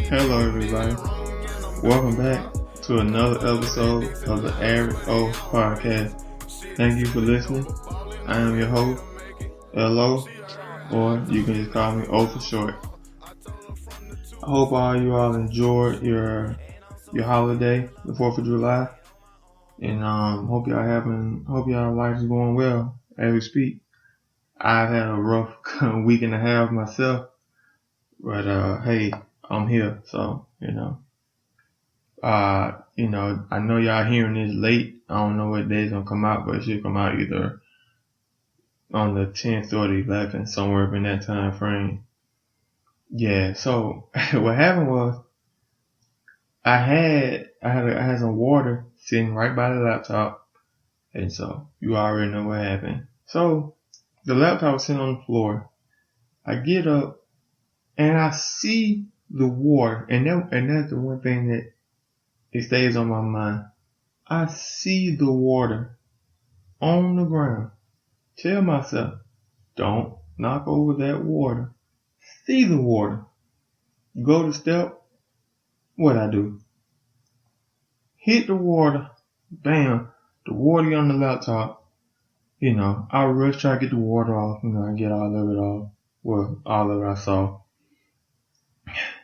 Hello, everybody. Welcome back to another episode of the A.O.P podcast. Thank you for listening. I am your host, L.O., or you can just call me O for short. I hope you all enjoyed your holiday, the 4th of July, and hope y'all life is going well as we speak. I've had a rough week and a half myself, but hey, I'm here, so I know y'all hearing this late. I don't know what day it's gonna come out, but it should come out either on the 10th or the 11th, somewhere in that time frame. Yeah, so what happened was I had some water sitting right by the laptop, and so you already know what happened. So the laptop was sitting on the floor. I get up and I see the water, and that's the one thing that it stays on my mind. I see the water on the ground. Tell myself, don't knock over that water. See the water. Go to step. What I do? Hit the water. Bam. The water on the laptop. I rush try to get the water off. I get all of it off. Well, all of it I saw.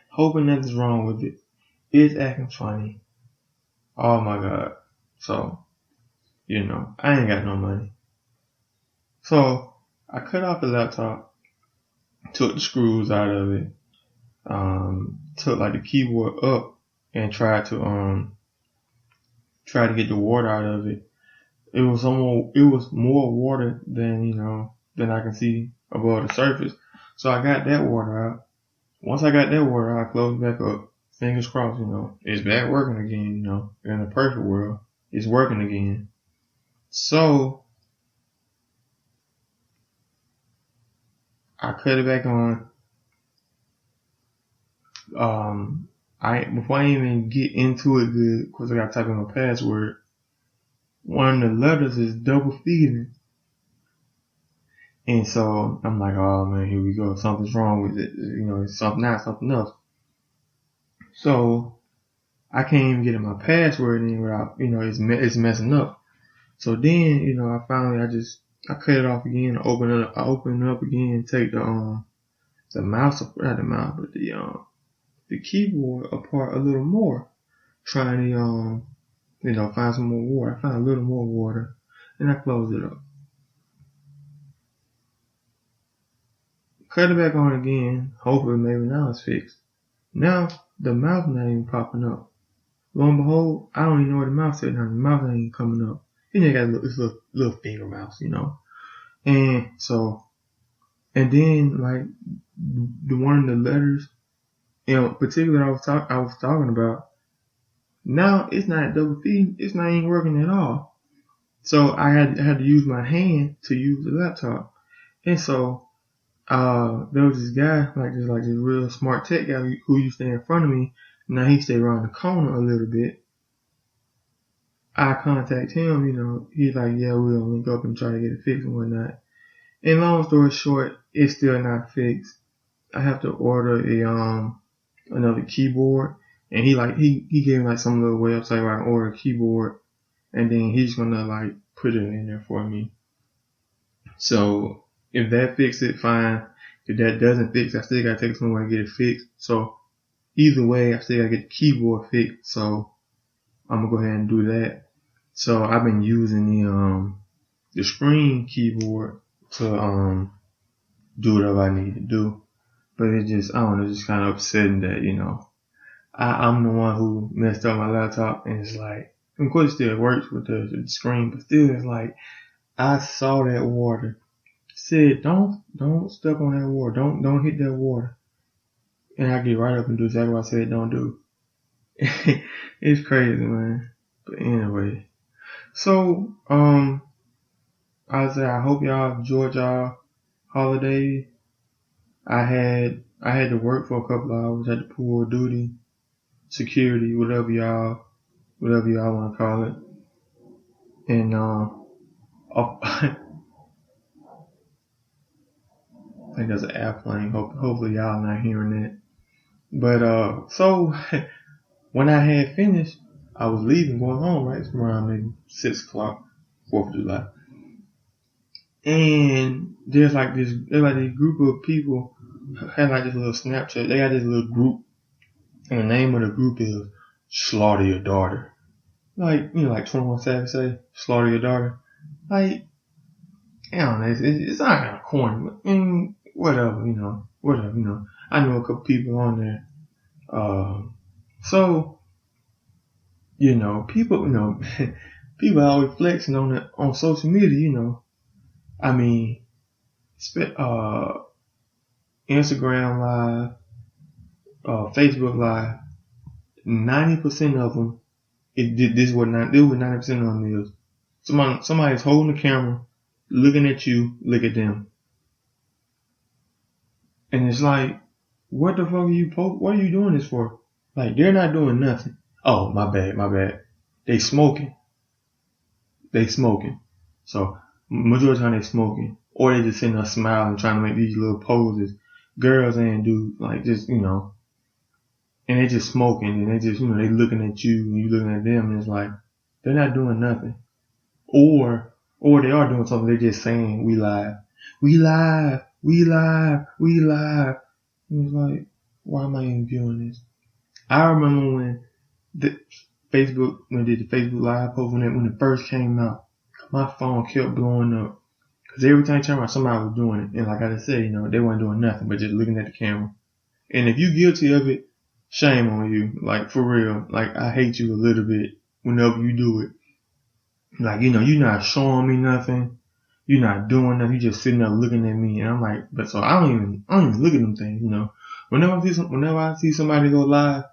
Hoping nothing's wrong with it. It's acting funny. Oh my God. So, I ain't got no money. So, I cut off the laptop, took the screws out of it, took like the keyboard up and tried to get the water out of it. It was more water than I can see above the surface. So I got that water out. Once I got that water out, I closed back up. Fingers crossed, it's back working again, in a perfect world. It's working again. So I cut it back on. Before I even get into it good, cause I gotta type in my password, one of the letters is double feeding. And so I'm like, oh man, here we go. Something's wrong with it. It's something else. So I can't even get in my password in without, it's messing up. So then, I cut it off again. I open it up again, take the mouse, not the mouse, but the keyboard apart a little more, trying to, find some more water. I found a little more water, and I closed it up. Cut it back on again. Hopefully, maybe now it's fixed. Now the mouse not even popping up. Lo and behold, I don't even know where the mouse is now. The mouse ain't even coming up. You got this little finger mouse, And so, and then like the one of the letters, particularly I was talking about, now it's not double feed. It's not even working at all. So I had to use my hand to use the laptop. And so, there was this guy, this real smart tech guy who used to stay in front of me. Now he stayed around the corner a little bit. I contact him, he's like, yeah, we'll link up and try to get it fixed and whatnot. And long story short, it's still not fixed. I have to order another keyboard, and he gave me some little website where I can order a keyboard, and then he's gonna put it in there for me. So if that fixes it, fine. If that doesn't fix, I still gotta take it somewhere to get it fixed. So either way, I still gotta get the keyboard fixed. So I'm gonna go ahead and do that. So I've been using the screen keyboard to do whatever I need to do. But it's just kind of upsetting that, I'm the one who messed up my laptop, and it's of course it still works with the screen, but still it's I saw that water. Said, don't step on that water. Don't hit that water. And I get right up and do exactly what I said don't do. It's crazy, man. But anyway. So, I hope y'all enjoyed y'all holiday. I had to work for a couple of hours, had to pull duty, security, whatever y'all want to call it. And, I think there's an airplane. Hopefully y'all not hearing that. But so when I had finished, I was leaving, going home, right? It's around maybe 6 o'clock, 4th of July. And there's like this group of people had like this little Snapchat. They had this little group, and the name of the group is Slaughter Your Daughter. Like, like 21 Savage say, Slaughter Your Daughter. Like, I don't know, it's not kind of corny, but whatever, whatever. I know a couple people on there. So, people, people are always flexing on social media, I mean, Instagram Live, Facebook Live, 90% of them, this is what 90% of them is. Somebody's holding the camera, looking at you, look at them. And it's like, what the fuck are you what are you doing this for? Like, they're not doing nothing. Oh, my bad. They smoking. So, majority of the time they smoking. Or they just sitting there smiling, trying to make these little poses. Girls and dudes, like, just, and they just smoking, and they just, they looking at you, and you looking at them, and it's like, they're not doing nothing. Or they are doing something, they're just saying, we live. And it's like, why am I even viewing this? I remember when did the Facebook Live post, when it first came out, my phone kept blowing up. Cause every time I turned around, somebody was doing it. And like I just said, they weren't doing nothing but just looking at the camera. And if you're guilty of it, shame on you. Like, for real. Like, I hate you a little bit whenever you do it. Like, you're not showing me nothing. You're not doing nothing. You're just sitting there looking at me. And I'm like, but so I don't even look at them things, Whenever I see somebody go live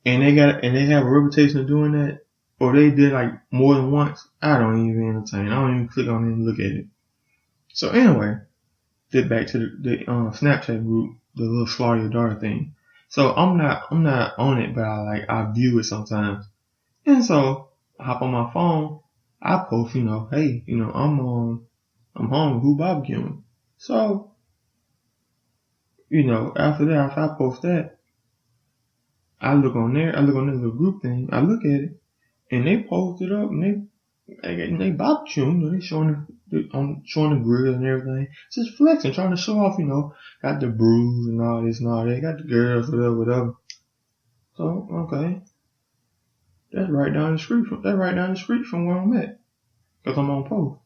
and they have a reputation of doing that, or they did like more than once, I don't even entertain. I don't even click on it and look at it. So anyway, get back to the Snapchat group, the little Slaughter Your Daughter thing. So I'm not on it, but I view it sometimes. And so I hop on my phone, I post, hey, I'm home, who barbecuing? So, after I post that, I look on this little group thing, I look at it, and they post it up, and they barbecuing, they showing the grill and everything, just flexing, trying to show off, got the brews and all this and all that, got the girls, whatever. So, okay. That's right down the street from where I'm at. Cause I'm on post.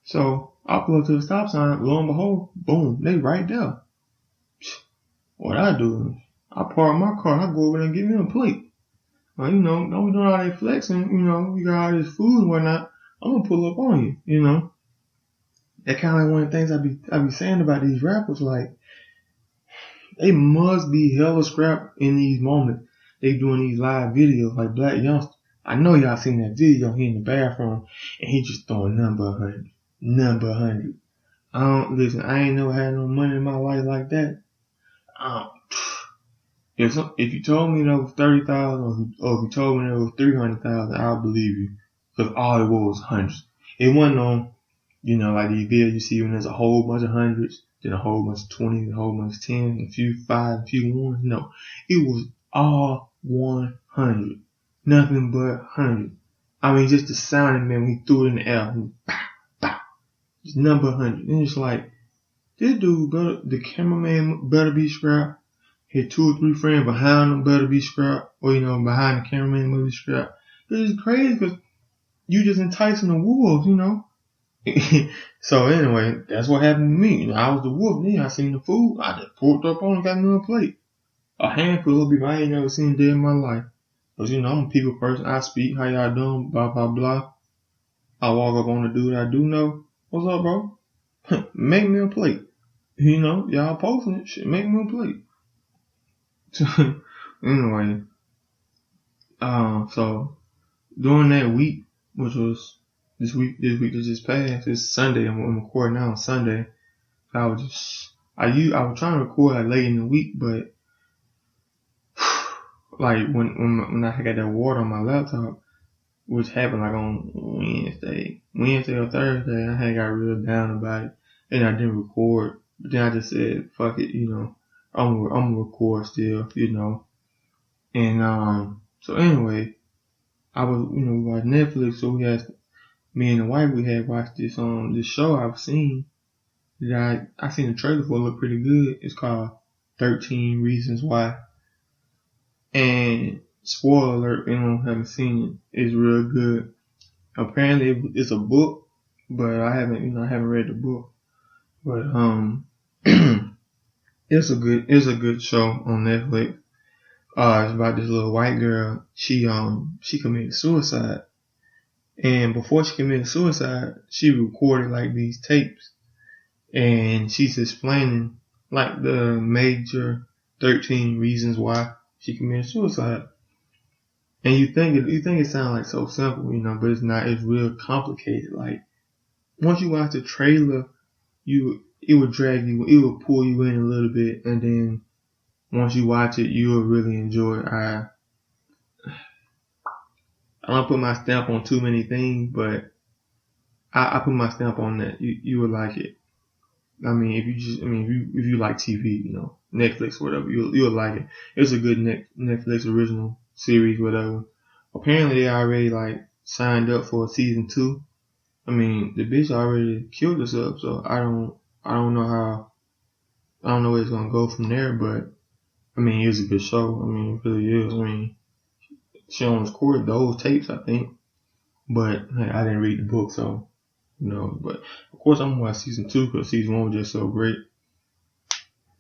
So, I pull up to the stop sign, lo and behold, boom, they right there. What I do is, I park my car, I go over there and get me a plate. Well, don't be doing all that flexing, you got all this food and whatnot, I'm gonna pull up on you, That kinda like one of the things I be saying about these rappers, like, they must be hella scrapped in these moments. They doing these live videos like Black Youngster. I know y'all seen that video, he in the bathroom, and he just throwing number 100. I ain't never had no money in my life like that. If you told me that was 30,000, or if you told me that was 300,000, I'll believe you. Cause all it was hundreds. It wasn't on, like these videos you see when there's a whole bunch of hundreds, then a whole bunch of 20s, a whole bunch of 10s, a few 5s, a few 1s. No. It was all 100. Nothing but 100. I mean, just the sound, man, when he threw it in the air. Bah, bah. Just number 100. And it's like, this dude, the cameraman better be strapped. His 2 or 3 friends behind him better be strapped. Or, behind the cameraman better be strapped. This is crazy because you just enticing the wolves, So anyway, that's what happened to me. I was the wolf. Then I seen the food. I just pulled up on and got me a plate. A handful of people I ain't never seen a day in my life. Cause I'm a people person. I speak. How y'all doing? Blah, blah, blah. I walk up on the dude I do know. What's up, bro? Make me a plate. Y'all posting it. Shit, make me a plate. So, anyway. So, during that week, which was this week that just passed, this Sunday, I'm recording now on Sunday. I was trying to record like late in the week, but like when I got that water on my laptop, which happened like on Wednesday or Thursday, I had got real down about it, and I didn't record. But then I just said, fuck it, I'm record still, And so anyway, I was we watched Netflix, so me and the wife we had watched this show I've seen that I seen the trailer for. It looked pretty good. It's called 13 Reasons Why. And spoiler alert, anyone who haven't seen it, it's real good. Apparently it's a book, but I haven't read the book. But it's a good show on Netflix. It's about this little white girl. She committed suicide. And before she committed suicide, she recorded like these tapes. And she's explaining like the major 13 reasons why she committed suicide. And you think it sounds like so simple, but it's not. It's real complicated. Like once you watch the trailer, it would drag you, it would pull you in a little bit, and then once you watch it, you will really enjoy it. I don't put my stamp on too many things, but I put my stamp on that. You would like it. I mean, if you like TV, Netflix, whatever, you'll like it. It's a good Netflix original series, whatever. Apparently, they already like signed up for season 2. I mean, the bitch already killed herself, so I don't know where it's gonna go from there. But I mean, it's a good show. I mean, it really is. I mean, she only recorded those tapes, I think. But hey, I didn't read the book, so But of course, I'm gonna watch season 2 because season 1 was just so great.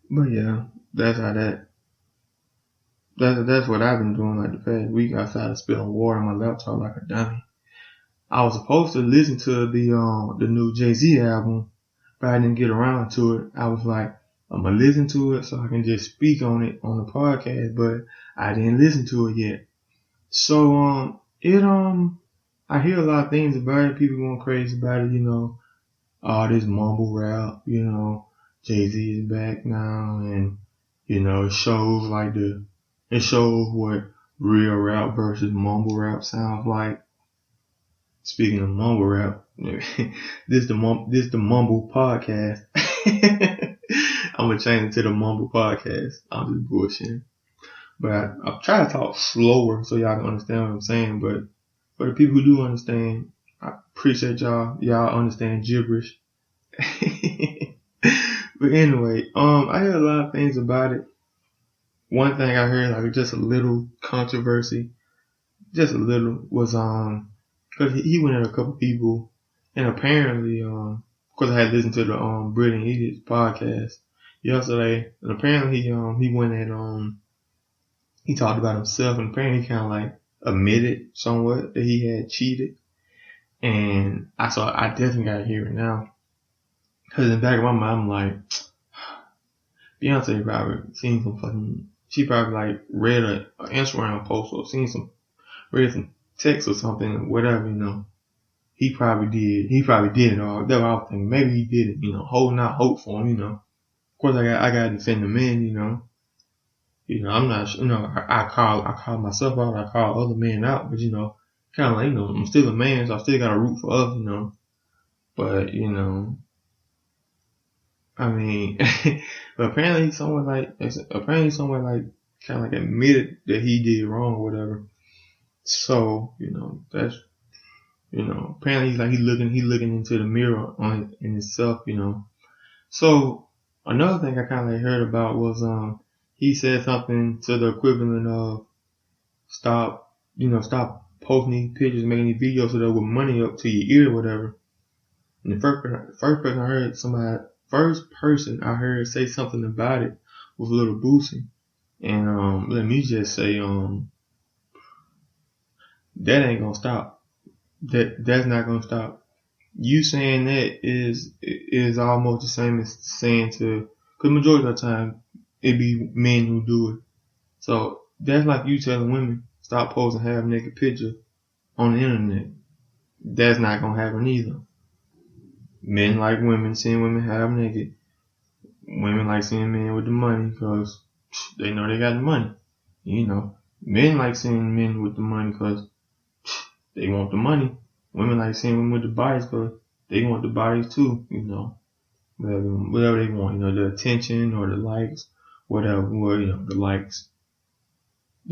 But yeah, that's what I've been doing like the past week outside of spilling water on my laptop like a dummy. I was supposed to listen to the new Jay-Z album, but I didn't get around to it. I was like, I'm gonna listen to it so I can just speak on it on the podcast, but I didn't listen to it yet. So I hear a lot of things about it. People going crazy about it, all this mumble rap, Jay-Z is back now, and it shows what real rap versus mumble rap sounds like. Speaking of mumble rap, this the mumble podcast. I'm gonna change it to the mumble podcast. I'm just bullshitting, but I'm trying to talk slower so y'all can understand what I'm saying. But for the people who do understand, I appreciate y'all. Y'all understand gibberish. But anyway, I heard a lot of things about it. One thing I heard, like just a little controversy, just a little, was because he went at a couple people, and apparently, because I had listened to the Brilliant Idiots podcast yesterday, and apparently he went at he talked about himself, and apparently he kind of like admitted somewhat that he had cheated, and I definitely gotta hear it now, because in the back of my mind I'm like, Beyonce probably seen she probably like read an Instagram post or read some text or something, whatever, he probably did it all. That's what I was thinking. Maybe he did it, holding out hope for him, Of course I got to defend the men, I'm not, I call myself out, I call other men out, but kind of like, I'm still a man, so I still got to root for others, but, I mean, but apparently someone like kind of like admitted that he did wrong or whatever. So, that's, apparently he's looking into the mirror in himself, So another thing I kind of heard about was, he said something to the equivalent of stop posting these pictures, making these videos so that with money up to your ear or whatever. And the first person I heard say something about it was Little Boosie. And let me just say, that ain't gonna stop. That's not gonna stop. You saying that is almost the same as saying cause majority of the time it be men who do it. So that's like you telling women stop posting half naked pictures on the internet. That's not gonna happen either. Men like women, seeing women half naked. Women like seeing men with the money because they know they got the money. Men like seeing men with the money because they want the money. Women like seeing women with the bodies because they want the bodies too, whatever they want, the attention or the likes whatever. Well, the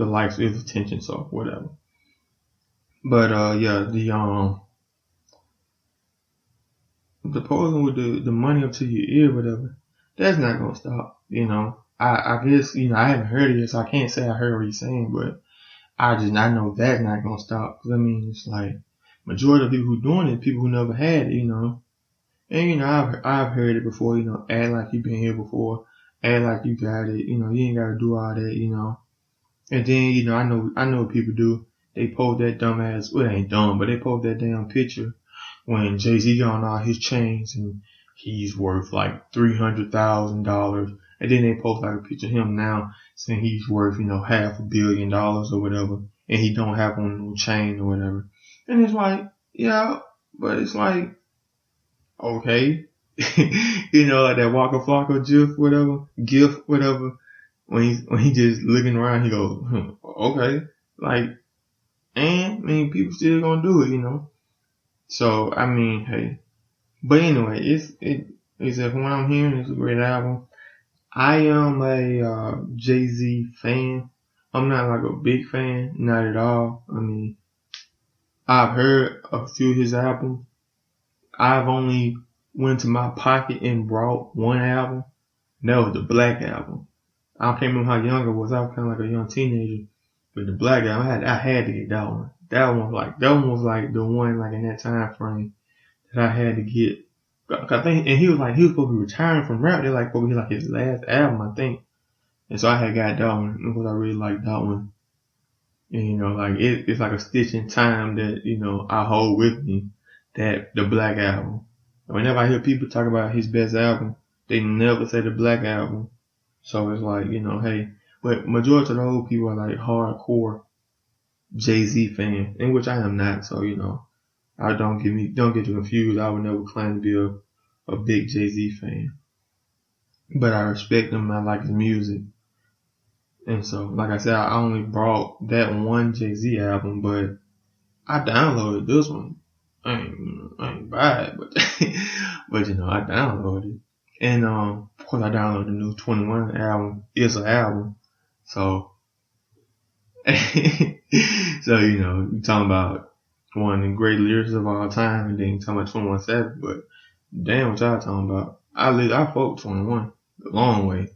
likes is attention, so whatever. But yeah, the posing with the money up to your ear, whatever, that's not gonna stop. I guess I haven't heard it yet, so I can't say I heard what he's saying, but I know that's not gonna stop. Cause I mean, it's like majority of people who doing it, people who never had it, And I've heard it before, act like you've been here before, act like you got it, you ain't gotta do all that, And then, I know what people do. They post that dumbass, well, it ain't dumb, but they post that damn picture when Jay-Z got on all his chains and he's worth like $300,000. And then they post like a picture of him now saying he's worth, $500 million or whatever. And he don't have on no chain or whatever. And it's like, yeah, but it's like, okay. Like that Waka Flocka GIF, whatever. When he just looking around, he goes, okay. Like, and, I mean, people still gonna do it, So, I mean, hey. But anyway, it's from what I'm hearing, it's a great album. I am a, Jay-Z fan. I'm not like a big fan, not at all. I mean, I've heard a few of his albums. I've only went to my pocket and brought one album. And that was the Black Album. I can't remember how young I was. I was kind of like a young teenager. But the Black Album, I had to get that one. That one was like the one like in that time frame that I had to get. I think, and he was supposed to be retiring from rap. They're like supposed to be like his last album, I think. And so I had got that one because I really liked that one. And it's like a stitch in time that, I hold with me, that the Black Album. Whenever I hear people talk about his best album, they never say the Black Album. So it's like, hey, but majority of the old people are like hardcore Jay-Z fans, in which I am not. So, I don't get too confused. I would never claim to be a big Jay-Z fan. But I respect him. I like his music. And so, like I said, I only brought that one Jay-Z album, but I downloaded this one. I ain't buy it, but, but I downloaded it. And, of course I downloaded the new 21 album. It's an album. So, you're talking about one of the great lyrics of all time, and then you're talking about 21 Savage, but damn what y'all talking about. I fuck 21 the long way.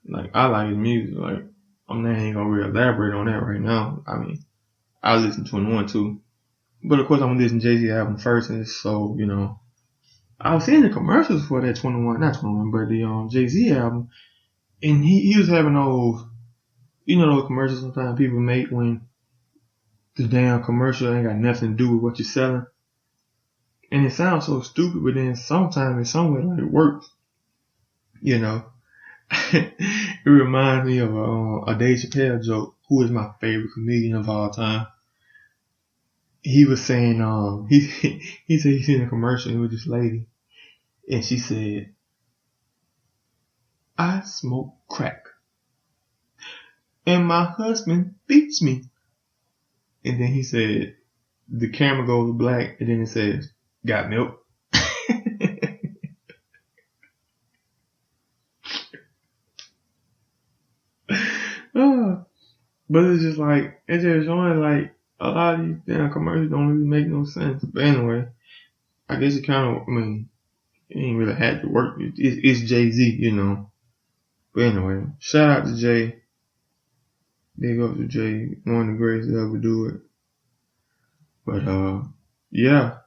Like, I like his music. Like, I'm not even gonna really elaborate on that right now. I mean, I listen to 21 too. But of course I'm gonna listen to Jay-Z album first, and so, I was seeing the commercials for that 21, not 21, but the Jay-Z album, and he was having those, those commercials sometimes people make when the damn commercial ain't got nothing to do with what you're selling. And it sounds so stupid, but then sometimes in some way like it works. It reminds me of a Dave Chappelle joke, who is my favorite comedian of all time. He was saying, he said he's in a commercial with this lady, and she said, I smoke crack, and my husband beats me. And then he said, the camera goes black, and then it says, got milk. But it's just showing like a lot of these damn commercials don't really make no sense. But anyway, I guess it kind of, it ain't really had to work. It's Jay-Z, But anyway, shout out to Jay. Big up to Jay, one of the greatest to ever do it. But yeah.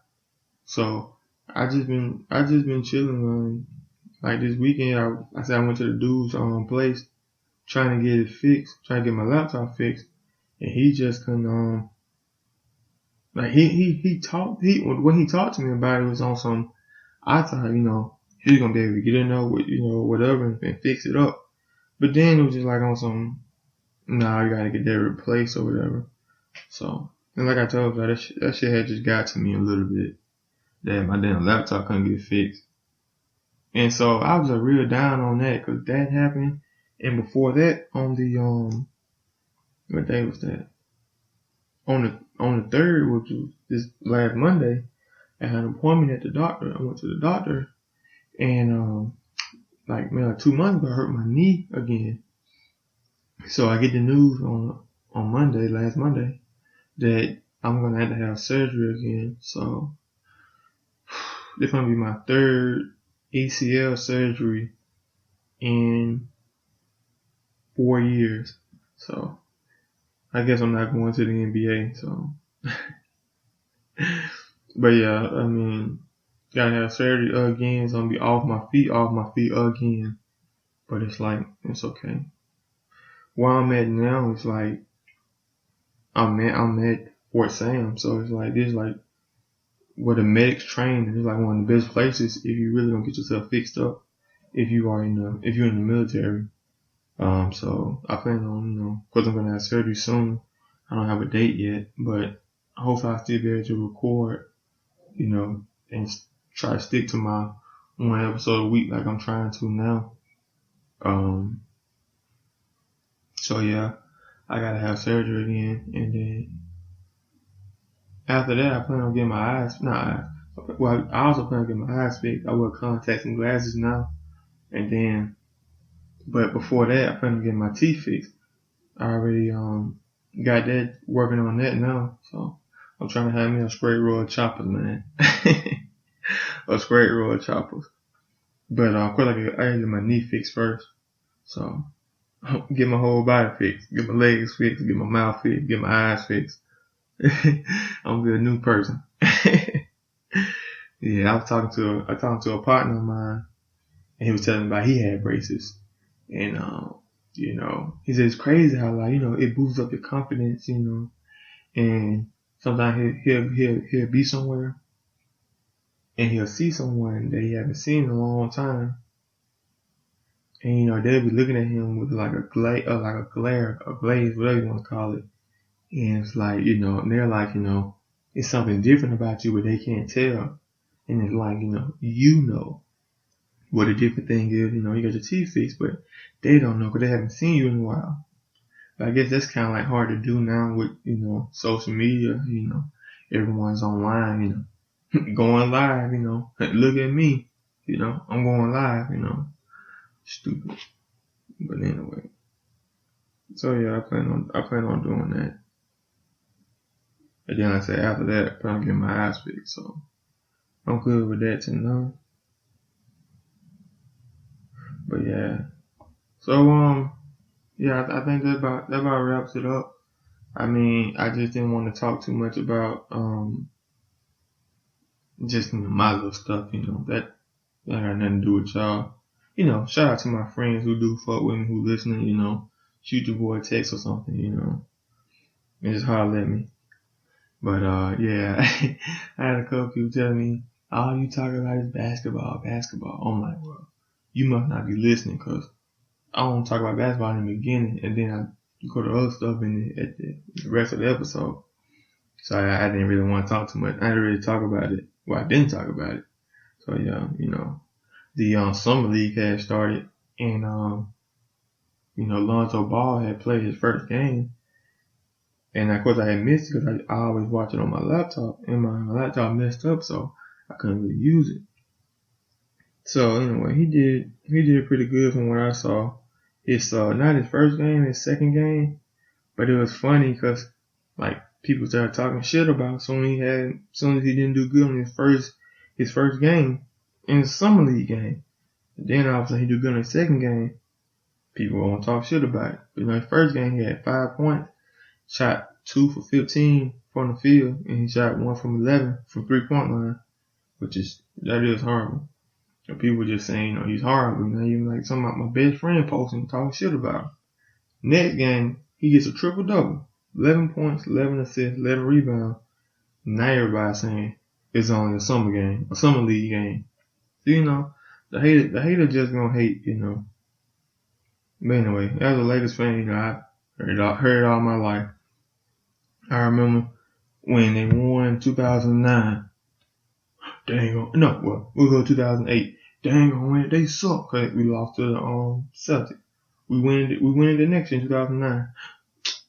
So I just been chilling. Like this weekend, I said I went to the dude's place, trying to get it fixed, trying to get my laptop fixed, and he just couldn't. When he talked to me about it was on some. I thought he was gonna be able to get in there with whatever and fix it up, but then it was just like on some. Nah, you gotta get that replaced or whatever. So, and like I told you, that shit had just got to me a little bit. That my damn laptop couldn't get fixed. And so I was real down on that because that happened. And before that, on the, what day was that? On the 3rd, which was this last Monday, I had an appointment at the doctor. I went to the doctor and, like 2 months ago, I hurt my knee again. So I get the news on Monday, last Monday, that I'm gonna have to have surgery again. So this gonna be my third ACL surgery in 4 years. So I guess I'm not going to the NBA. So, but yeah, I mean, gotta have surgery again. It's gonna be off my feet again. But it's like, it's okay. Where I'm at now is like, I'm at Fort Sam. So it's like, this like where the medics train. It's like one of the best places if you really don't get yourself fixed up. If you're in the military. So I plan on, cause I'm gonna have surgery soon. I don't have a date yet, but hopefully I'll still be able to record, and try to stick to my one episode a week like I'm trying to now. So yeah, I gotta have surgery again, and then after that I plan on getting my eyes, I also plan on getting my eyes fixed. I wear contacts and glasses now, and then, but before that I plan on getting my teeth fixed. I already got that, working on that now. So I'm trying to have me a straight row of choppers, man. A straight row of choppers. But of course I gotta get my knee fixed first. So get my whole body fixed, get my legs fixed, get my mouth fixed, get my eyes fixed. I'm gonna be a new person. Yeah, I was talking to a partner of mine, and he was telling me about he had braces, and he said it's crazy how it boosts up your confidence, and sometimes he'll be somewhere and he'll see someone that he hasn't seen in a long time, and they'll be looking at him with like a glaze, whatever you want to call it, and it's like and they're like it's something different about you, but they can't tell, and it's like what a different thing is, you got your teeth fixed, but they don't know because they haven't seen you in a while. But I guess that's kind of like hard to do now with, social media, everyone's online, going live, look at me, I'm going live, stupid. But anyway. So yeah, I plan on doing that. And then I said after that, I plan on getting my eyes fixed, so I'm good with that to know. But yeah. So yeah, I think that about wraps it up. I mean, I just didn't want to talk too much about just my little stuff, that got nothing to do with y'all. Shout out to my friends who do fuck with me, who listening, shoot your boy a text or something, and just holler at me. But yeah, I had a couple people telling me, all you talk about is basketball. I'm like, well, you must not be listening, because I don't talk about basketball in the beginning, and then I go to other stuff at the rest of the episode. So I didn't really want to talk too much. I didn't really talk about it. Well, I didn't talk about it. So yeah, the summer league had started, and Lonzo Ball had played his first game, and of course I had missed it because I always watch it on my laptop, and my laptop messed up, so I couldn't really use it. So anyway, he did pretty good from what I saw. It's not his first game, his second game, but it was funny because people started talking shit about him soon as he didn't do good on his first game in the summer league game. And then all of a sudden he do good on his second game. People won't talk shit about it. But his first game he had 5 points, shot 2 for 15 from the field, and he shot 1 from 11 from 3-point line, that is horrible. And people just saying, he's horrible. Even like some of my best friend posting, talking shit about him. Next game, he gets a triple-double. 11 points, 11 assists, 11 rebounds. Now everybody's saying it's only a summer league game. So, the hater just gonna hate, But anyway, as a Lakers fan, I heard it all my life. I remember when they won 2009. We'll go 2008. They ain't gonna win it. They suck. Cause we lost to the Celtics. We win it the next year in 2009.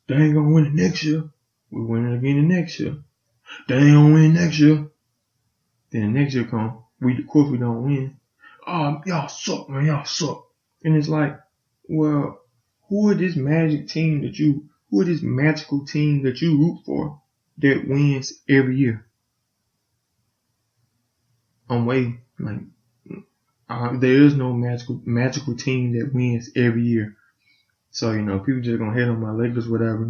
They ain't gonna win it next year. We win it again the next year. They ain't gonna win next year. Then the next year come. Of course we don't win. Y'all suck, man. Y'all suck. And it's like, well, who is this magical team that you root for that wins every year? I'm waiting. Like, there is no magical team that wins every year. So, people just gonna hate on my Lakers, whatever,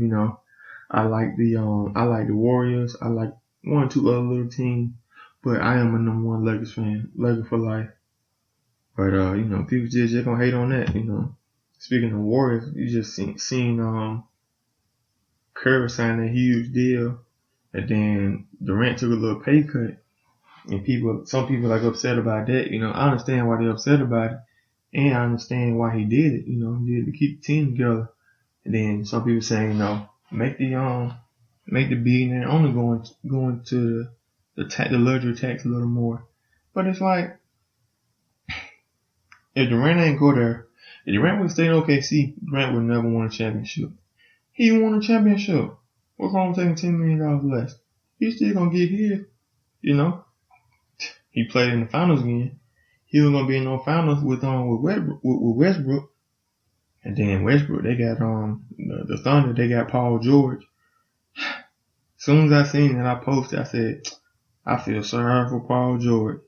I like the Warriors. I like one or two other little teams, but I am a number one Lakers fan, Lakers for life. But people just gonna hate on that. Speaking of Warriors, you just seen Curry sign a huge deal, and then Durant took a little pay cut, and some people like upset about that. I understand why they're upset about it, and I understand why he did it. He did it to keep the team together. And then some people saying, make the billionaire only going to the luxury tax a little more. But it's like, if Durant ain't go there, if Durant would stay in OKC, Durant would never won a championship. He won a championship. What's wrong with taking $10 million less? He's still gonna get his, He played in the finals again. He was gonna be in the finals with Westbrook. And then Westbrook, they got the Thunder, they got Paul George. As soon as I seen that, I posted, I said, I feel sorry for Paul George.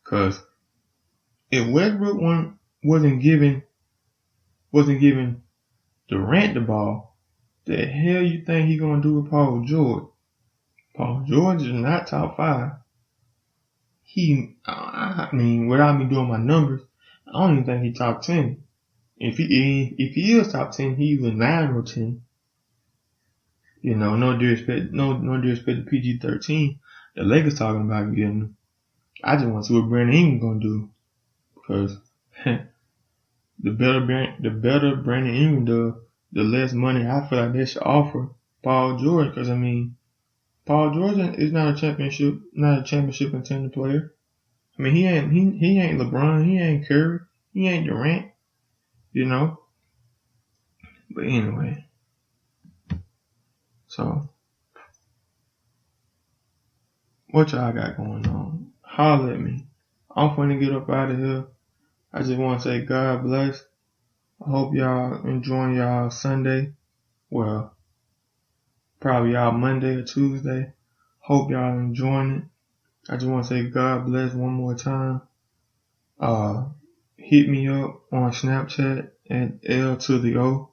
Cause if Westbrook wasn't giving Durant the ball, the hell you think he gonna do with Paul George? Paul George is not top 5. Without me doing my numbers, I don't even think he's top 10. If he is top 10, he was 9 or 10. No disrespect to PG-13. The Lakers talking about getting him. I just want to see what Brandon Ingram gonna do, because the better Brandon Ingram does, the less money I feel like they should offer Paul George. Because Paul George is not a championship contender player. He ain't LeBron, he ain't Curry, he ain't Durant. But anyway, so what y'all got going on? Holler at me. I'm finna get up out of here. I just want to say God bless. I hope y'all enjoying y'all Sunday. Well, probably y'all Monday or Tuesday. Hope y'all enjoying it. I just want to say God bless one more time. Hit me up on Snapchat at L24,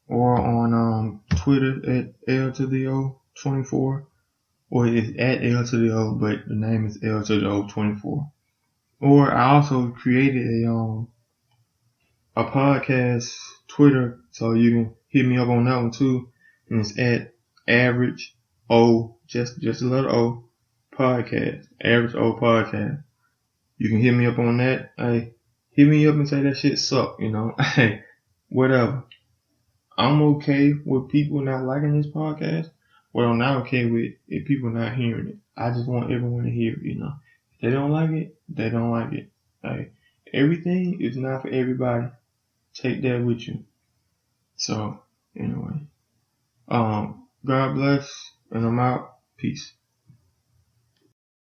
or on Twitter at L24, or it's at L, but the name is L24. Or I also created a podcast Twitter, so you can hit me up on that one too, and it's at average O, just a letter O, podcast, average O podcast. You can hit me up on that. Hey, hit me up and say that shit suck, Hey, whatever. I'm okay with people not liking this podcast. What I'm not okay with is people not hearing it. I just want everyone to hear it, If they don't like it, they don't like it. Hey, everything is not for everybody. Take that with you. So, anyway. God bless, and I'm out. Peace.